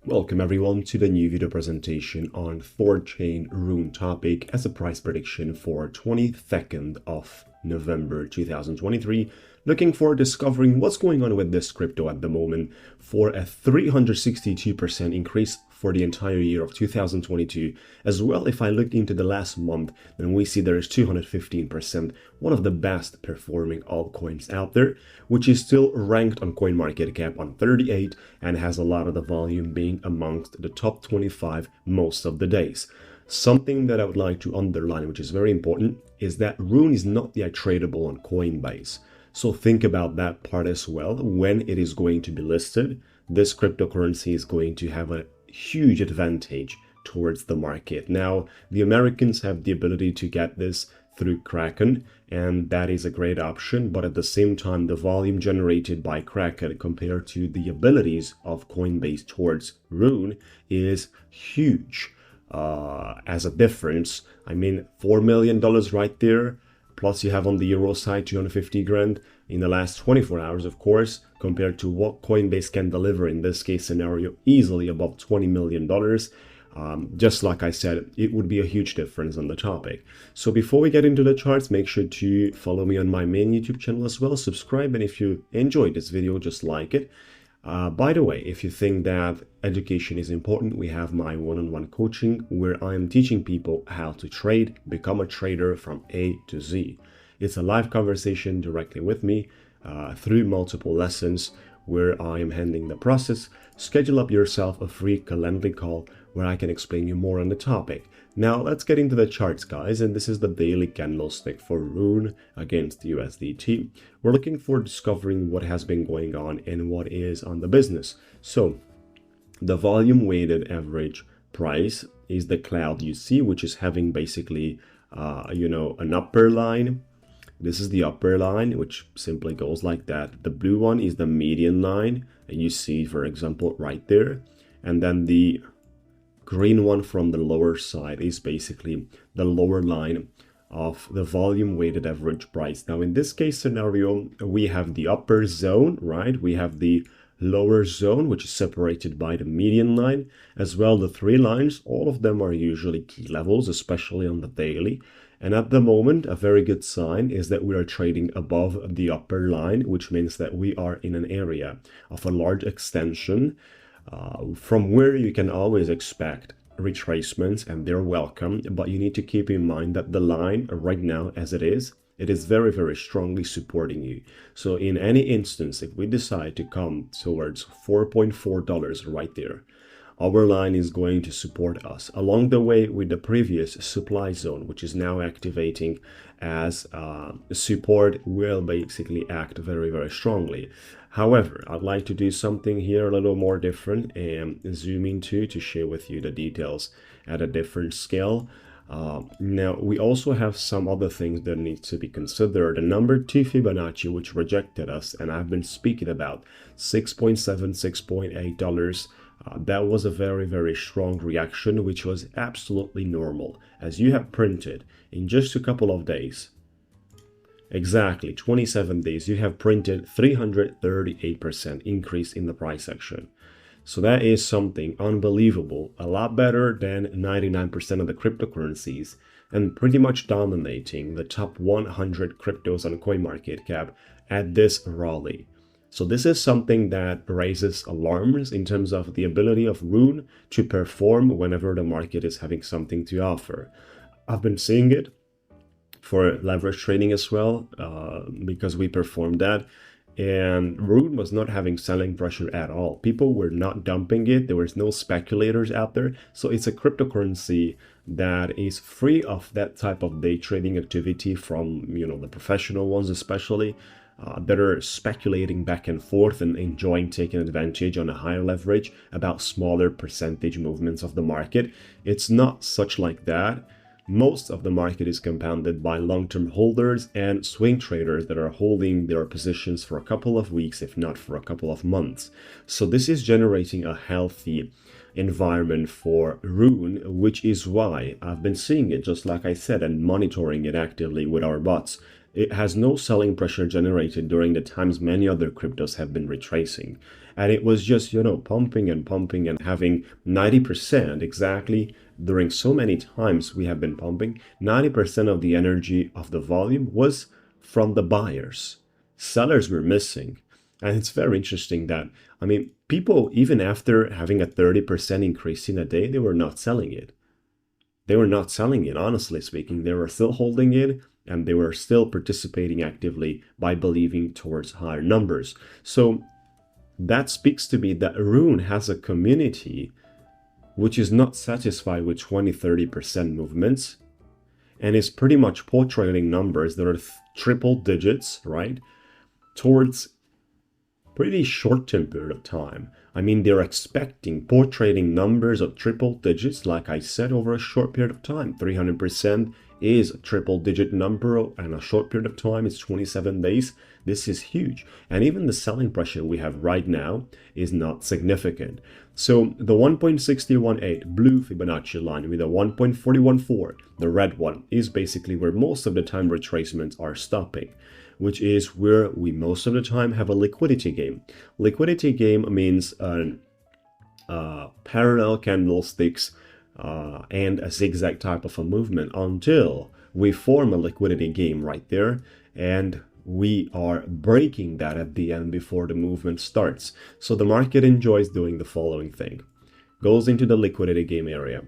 Welcome everyone to the new video presentation on THORChain RUNE topic as a price prediction for 22nd of November 2023. Looking for discovering what's going on with this crypto at the moment for a 362% increase for the entire year of 2022. As well, if I look into the last month, then we see there is 215%, one of the best performing altcoins out there, which is still ranked on CoinMarketCap on 38 and has a lot of the volume being amongst the top 25 most of the days. Something that I would like to underline, which is very important, is that RUNE is not yet tradable on Coinbase. So think about that part as well. When it is going to be listed, this cryptocurrency is going to have a huge advantage towards the market. Now, the Americans have the ability to get this through Kraken, and that is a great option. But at the same time, the volume generated by Kraken compared to the abilities of Coinbase towards RUNE is huge. As a difference, I mean, $4 million right there. Plus you have on the euro side 250 grand in the last 24 hours, of course, compared to what Coinbase can deliver in this case scenario, easily above $20 million. Just like I said, it would be a huge difference on the topic. So before we get into the charts, make sure to follow me on my main YouTube channel as well. Subscribe, and if you enjoyed this video, just like it. By the way, if you think that education is important, we have my one-on-one coaching where I am teaching people how to trade, become a trader from A to Z. It's a live conversation directly with me through multiple lessons where I am handling the process. Schedule up yourself a free Calendly call where I can explain you more on the topic. Now let's get into the charts, guys, and this is the daily candlestick for RUNE against USDT. We're looking for discovering what has been going on and what is on the business. So the volume weighted average price is the cloud you see, which is having basically an upper line. This is the upper line, which simply goes like that. The blue one is the median line, and you see, for example, right there. And then the green one from the lower side is basically the lower line of the volume weighted average price. Now, in this case scenario, we have the upper zone, right? We have the lower zone, which is separated by the median line, as well the three lines. All of them are usually key levels, especially on the daily. And at the moment, a very good sign is that we are trading above the upper line, which means that we are in an area of a large extension from where you can always expect retracements, and they're welcome. But you need to keep in mind that the line right now, as it is very, very strongly supporting you. So in any instance, if we decide to come towards $4.4 right there, our line is going to support us along the way with the previous supply zone, which is now activating as support, will basically act very, very strongly. However, I'd like to do something here a little more different and zoom into to share with you the details at a different scale. Now, we also have some other things that need to be considered. The number 2 Fibonacci, which rejected us, and I've been speaking about $6.7, $6.8. That was a very, very strong reaction, which was absolutely normal, as you have printed in just a couple of days. Exactly 27 days, you have printed 338% increase in the price action. So that is something unbelievable, a lot better than 99% of the cryptocurrencies, and pretty much dominating the top 100 cryptos on CoinMarketCap at this rally. So this is something that raises alarms in terms of the ability of RUNE to perform whenever the market is having something to offer. I've been seeing it for leverage trading as well, because we performed that. And RUNE was not having selling pressure at all. People were not dumping it. There was no speculators out there. So it's a cryptocurrency that is free of that type of day trading activity from, the professional ones especially, that are speculating back and forth and enjoying taking advantage on a higher leverage about smaller percentage movements of the market. It's not such like that. Most of the market is compounded by long-term holders and swing traders that are holding their positions for a couple of weeks, if not for a couple of months. So this is generating a healthy environment for RUNE, which is why I've been seeing it, just like I said, and monitoring it actively with our bots. It has no selling pressure generated during the times many other cryptos have been retracing. And it was just, pumping and pumping and having 90% exactly during so many times we have been pumping. 90% of the energy of the volume was from the buyers. Sellers were missing. And it's very interesting that, people, even after having a 30% increase in a day, they were not selling it. They were not selling it, honestly speaking. They were still holding it, and they were still participating actively by believing towards higher numbers. So that speaks to me that Rune has a community which is not satisfied with 20-30% movements and is pretty much portraying numbers that are triple digits, right, towards pretty short-term period of time. They're expecting portraying numbers of triple digits, like I said, over a short period of time. 300% is a triple-digit number, and a short period of time is 27 days. This is huge. And even the selling pressure we have right now is not significant. So the 1.618 blue Fibonacci line with a 1.414, the red one, is basically where most of the time retracements are stopping, which is where we most of the time have a liquidity game. Liquidity game means parallel candlesticks and a zigzag type of a movement until we form a liquidity game right there, and we are breaking that at the end before the movement starts. So the market enjoys doing the following thing: goes into the liquidity game area,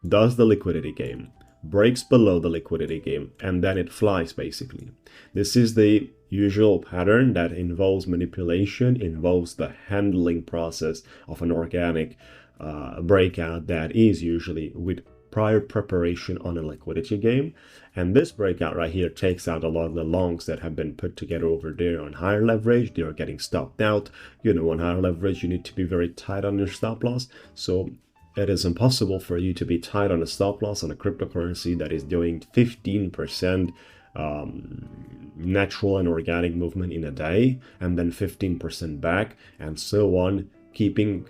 does the liquidity game, breaks below the liquidity game, and then it flies basically. This is the usual pattern that involves manipulation, involves the handling process of an organic breakout that is usually with prior preparation on a liquidity game. And this breakout right here takes out a lot of the longs that have been put together over there on higher leverage. They are getting stopped out. On higher leverage, you need to be very tight on your stop loss. So it is impossible for you to be tight on a stop loss on a cryptocurrency that is doing 15% natural and organic movement in a day, and then 15% back, and so on, keeping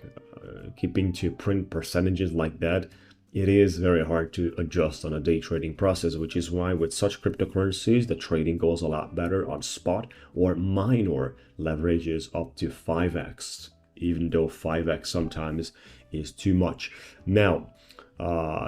to print percentages like that. It is very hard to adjust on a day trading process, which is why with such cryptocurrencies, the trading goes a lot better on spot or minor leverages up to 5x, even though 5x sometimes is too much. Now,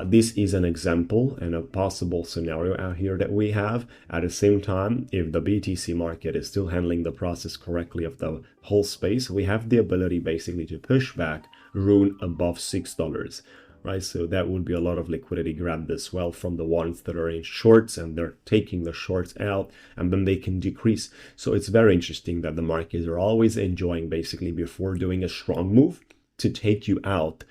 this is an example and a possible scenario out here that we have. At the same time, if the BTC market is still handling the process correctly of the whole space, we have the ability basically to push back Rune above $6. Right, so that would be a lot of liquidity grabbed as well from the ones that are in shorts, and they're taking the shorts out, and then they can decrease. So it's very interesting that the markets are always enjoying basically before doing a strong move to take you out,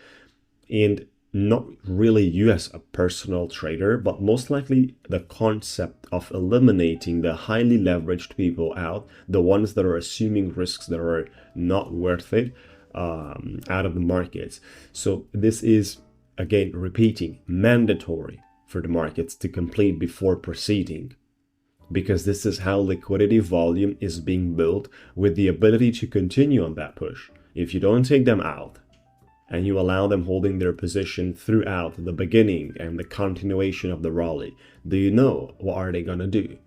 and not really you as a personal trader, but most likely the concept of eliminating the highly leveraged people out, the ones that are assuming risks that are not worth it, out of the markets. So this is, again, repeating, mandatory for the markets to complete before proceeding, because this is how liquidity volume is being built, with the ability to continue on that push. If you don't take them out and you allow them holding their position throughout the beginning and the continuation of the rally, do you know what are they gonna do?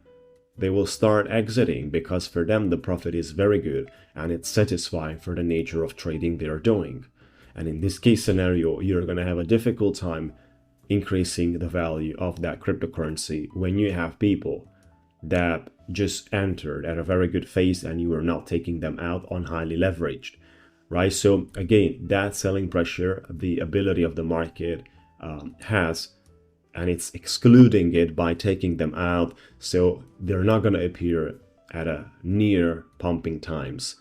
They will start exiting, because for them the profit is very good and it's satisfying for the nature of trading they are doing. And in this case scenario, you're going to have a difficult time increasing the value of that cryptocurrency when you have people that just entered at a very good phase and you are not taking them out on highly leveraged, right? So again, that selling pressure, the ability of the market has, and it's excluding it by taking them out. So they're not going to appear at a near pumping times.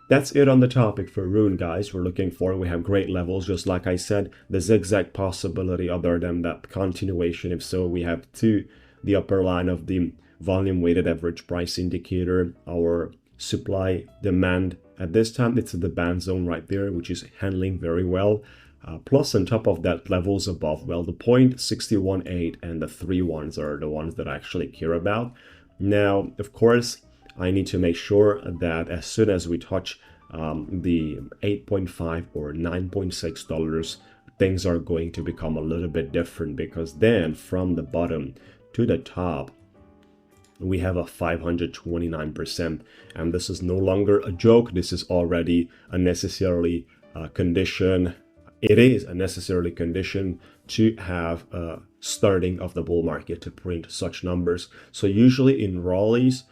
That's it on the topic for Rune, guys. We have great levels, just like I said. The zigzag possibility, other than that continuation, if so, we have the upper line of the volume weighted average price indicator, our supply demand. At this time, it's the band zone right there, which is handling very well. Plus on top of that, levels above, well, the 0.618 and the 3 ones are the ones that I actually care about. Now, of course, I need to make sure that as soon as we touch the 8.5 or $9.6, things are going to become a little bit different, because then from the bottom to the top, we have a 529%. And this is no longer a joke. This is already a necessarily condition. It is a necessarily condition to have a starting of the bull market to print such numbers. So usually in rallies,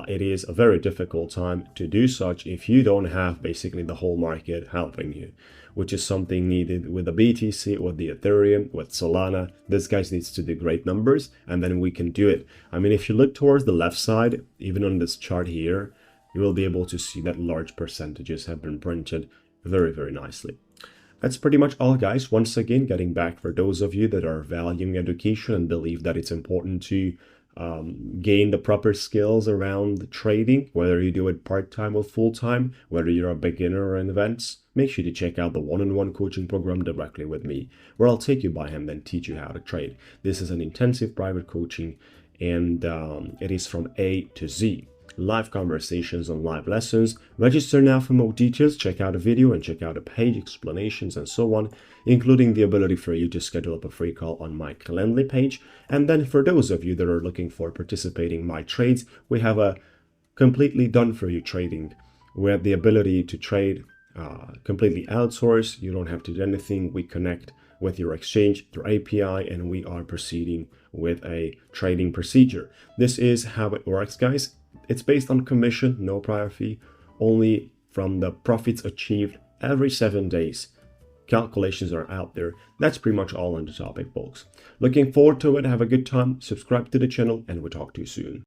it is a very difficult time to do such if you don't have basically the whole market helping you, which is something needed with the BTC, with the Ethereum, with Solana. This guy needs to do great numbers, and then we can do it. I mean, if you look towards the left side, even on this chart here, you will be able to see that large percentages have been printed very, very nicely. That's pretty much all, guys. Once again, getting back for those of you that are valuing education and believe that it's important to gain the proper skills around trading, whether you do it part-time or full-time, whether you're a beginner or in advanced, make sure to check out the one-on-one coaching program directly with me, where I'll take you by hand and teach you how to trade. This is an intensive private coaching, and it is from A to Z. Live conversations and live lessons. Register now for more details. Check out a video and check out a page, explanations and so on, including the ability for you to schedule up a free call on my Calendly page. And then for those of you that are looking for participating in my trades, we have a completely done for you trading. We have the ability to trade completely outsourced. You don't have to do anything. We connect with your exchange through API, and we are proceeding with a trading procedure. This is how it works, guys. It's based on commission, no prior fee, only from the profits achieved every 7 days. Calculations are out there. That's pretty much all on the topic, folks. Looking forward to it. Have a good time. Subscribe to the channel, and we'll talk to you soon.